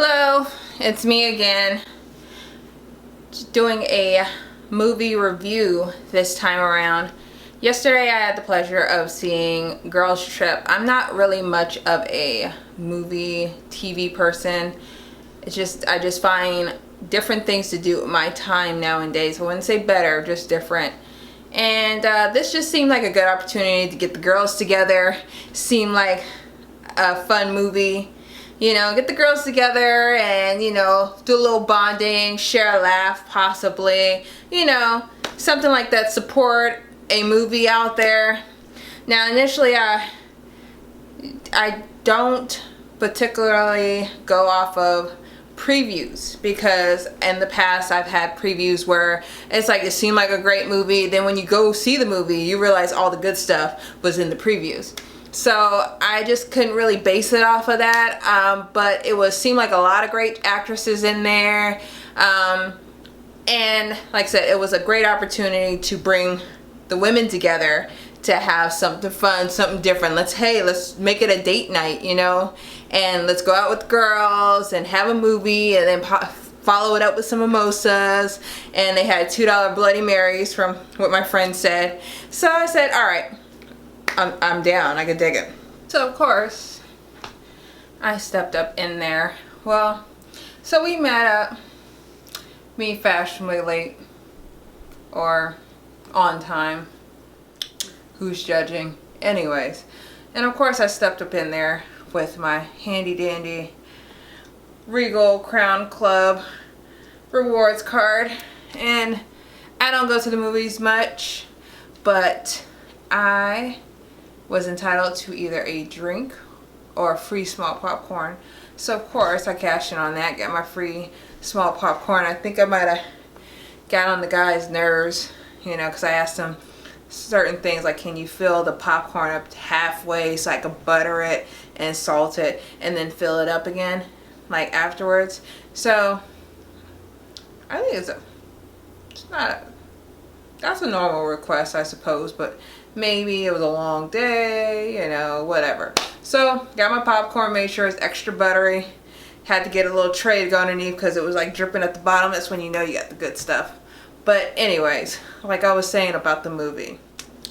Hello, it's me again, doing a movie review this time around. Yesterday I had the pleasure of seeing Girls Trip. I'm not really much of a movie TV person. I just find different things to do with my time nowadays. I wouldn't say better, just different. And this just seemed like a good opportunity to get the girls together. Seemed like a fun movie. You know, get the girls together and, you know, do a little bonding, share a laugh possibly, you know, something like that. Support a movie out there. Now initially I don't particularly go off of previews, because in the past I've had previews where it's like it seemed like a great movie, then when you go see the movie you realize all the good stuff was in the previews. So I just couldn't really base it off of that, but it seemed like a lot of great actresses in there, and like I said, it was a great opportunity to bring the women together to have something fun, something different. Let's make it a date night, you know, and let's go out with girls and have a movie, and then follow it up with some mimosas. And they had $2 Bloody Marys from what my friend said. So I said, all right, I'm down. I can dig it. So of course I stepped up in there. Well, so we met up, me fashionably late or on time, who's judging? Anyways, and of course I stepped up in there with my handy dandy Regal Crown Club rewards card. And I don't go to the movies much, but I was entitled to either a drink or free small popcorn. So of course I cashed in on that, got my free small popcorn. I think I might have got on the guy's nerves, you know, because I asked him certain things like, can you fill the popcorn up to halfway so I could butter it and salt it and then fill it up again like afterwards. So I think that's a normal request, I suppose, but maybe it was a long day, you know, whatever. So got my popcorn, made sure it's extra buttery. Had to get a little tray to go underneath because it was like dripping at the bottom. That's when you know you got the good stuff. But anyways, like I was saying about the movie.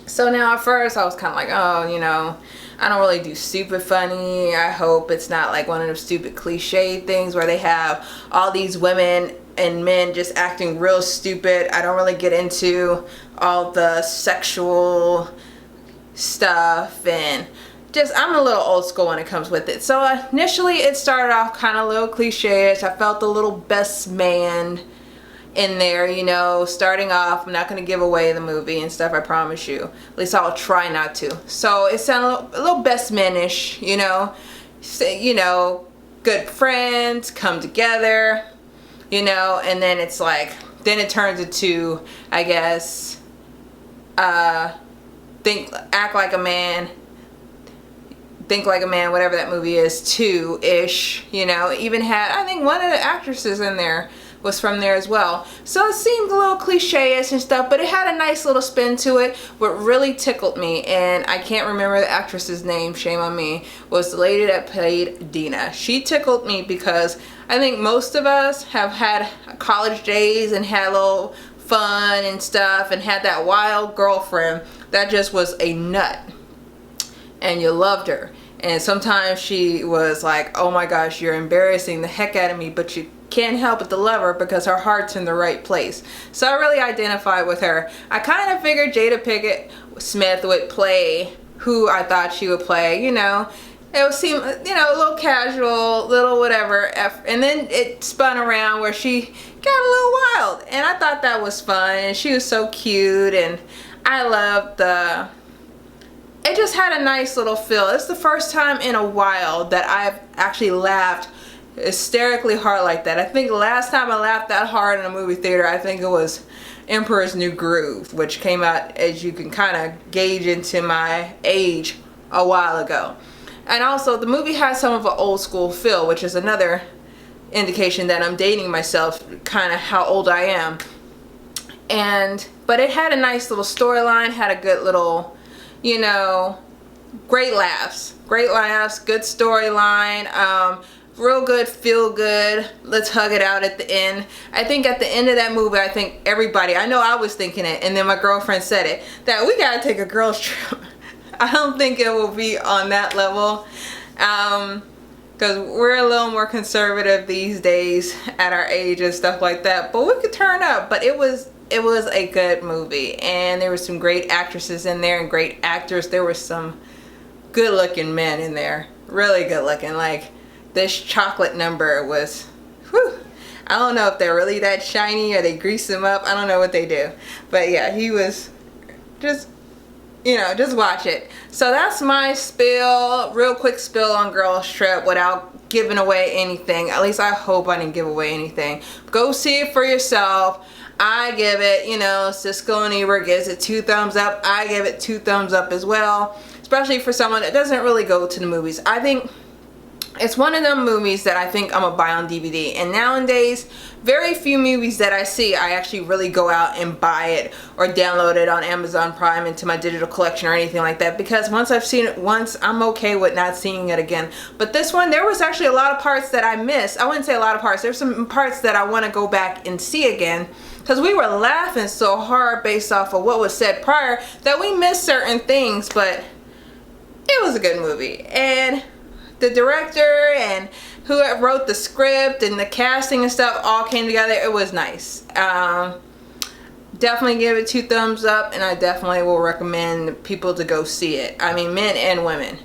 So now at first I was kind of like, oh, you know, I don't really do stupid funny. I hope it's not like one of those stupid cliche things where they have all these women and men just acting real stupid. I don't really get into all the sexual stuff, and just I'm a little old school when it comes with it. So initially it started off kind of a little cliche-ish. I felt a little best man in there, you know, starting off. I'm not going to give away the movie and stuff, I promise you. At least I'll try not to. So it sounded a little best man-ish, you know. You know, good friends come together, you know, and then it's like, then it turns into, I guess, Act Like a Man, Think Like a Man, whatever that movie is, 2-ish, you know. Even had, I think one of the actresses in there was from there as well. So it seemed a little cliche-ish and stuff, but it had a nice little spin to it. What really tickled me, and I can't remember the actress's name, shame on me, was the lady that played Dina. She tickled me because I think most of us have had college days and had a little fun and stuff and had that wild girlfriend that just was a nut and you loved her. And sometimes she was like, oh my gosh, you're embarrassing the heck out of me, but you can't help but to love her because her heart's in the right place. So I really identified with her. I kind of figured Jada Pinkett Smith would play who I thought she would play, you know. It would seem, you know, a little casual, little whatever. And then it spun around where she got a little wild. And I thought that was fun. And she was so cute. And I loved it just had a nice little feel. It's the first time in a while that I've actually laughed hysterically hard like that. I think the last time I laughed that hard in a movie theater, I think it was Emperor's New Groove, which came out, as you can kind of gauge into my age, a while ago. And also the movie has some of an old school feel, which is another indication that I'm dating myself, kind of how old I am. But it had a nice little storyline, had a good little, you know, great laughs, good storyline. real good, feel good, let's hug it out at the end. I think at the end of that movie, I think everybody, I know I was thinking it, and then my girlfriend said it, that we gotta take a girls trip. I don't think it will be on that level, because we're a little more conservative these days at our age and stuff like that, but we could turn up. But it was a good movie, and there were some great actresses in there and great actors. There were some good looking men in there, really good looking. Like this chocolate number was, whew, I don't know if they're really that shiny or they grease them up. I don't know what they do, but yeah, he was just, you know, just watch it. So that's my spill, real quick spill on Girls Trip without giving away anything. At least I hope I didn't give away anything. Go see it for yourself. I give it, you know, Siskel and Ebert gives it 2 thumbs up. I give it 2 thumbs up as well, especially for someone that doesn't really go to the movies. I think it's one of them movies that I think I'm gonna buy on DVD. And nowadays, very few movies that I see, I actually really go out and buy it or download it on Amazon Prime into my digital collection or anything like that. Because once I've seen it once, I'm okay with not seeing it again. But this one, there was actually a lot of parts that I missed. I wouldn't say a lot of parts. There's some parts that I want to go back and see again, because we were laughing so hard based off of what was said prior that we missed certain things. But it was a good movie. And the director and who wrote the script and the casting and stuff all came together. It was nice. Definitely give it 2 thumbs up, and I definitely will recommend people to go see it. I mean, men and women.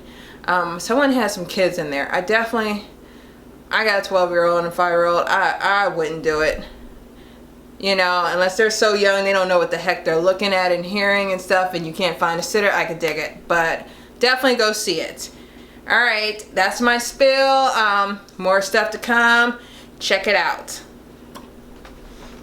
Someone has some kids in there. I got a 12-year-old and a 5-year-old. I wouldn't do it. You know, unless they're so young, they don't know what the heck they're looking at and hearing and stuff, and you can't find a sitter, I could dig it. But definitely go see it. Alright, that's my spill. More stuff to come. Check it out.